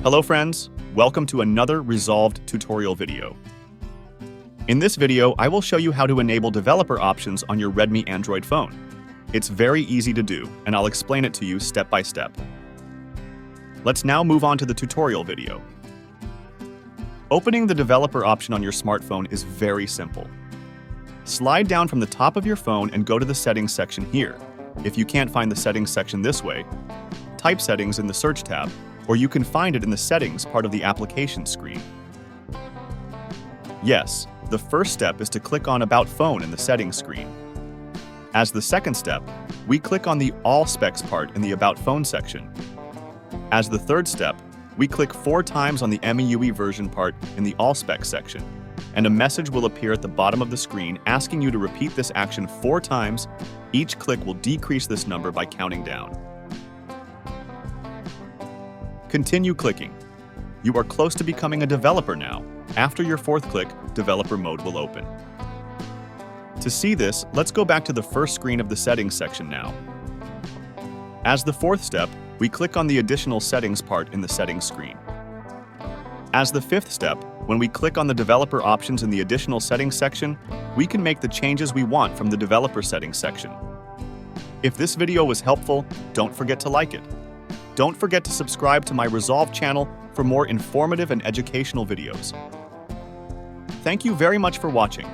Hello friends, welcome to another Resolved tutorial video. In this video, I will show you how to enable developer options on your Redmi Android phone. It's very easy to do, and I'll explain it to you step by step. Let's now move on to the tutorial video. Opening the developer option on your smartphone is very simple. Slide down from the top of your phone and go to the settings section here. If you can't find the settings section this way, type settings in the search tab, or you can find it in the settings part of the application screen. Yes, the first step is to click on About Phone in the settings screen. As the second step, we click on the All Specs part in the About Phone section. As the third step, we click 4 times on the MIUI version part in the All Specs section, and a message will appear at the bottom of the screen asking you to repeat this action 4 times. Each click will decrease this number by counting down. Continue clicking. You are close to becoming a developer now. After your 4th click, developer mode will open. To see this, let's go back to the first screen of the settings section now. As the 4th step, we click on the additional settings part in the settings screen. As the 5th step, when we click on the developer options in the additional settings section, we can make the changes we want from the developer settings section. If this video was helpful, don't forget to like it. Don't forget to subscribe to my Resolve channel for more informative and educational videos. Thank you very much for watching.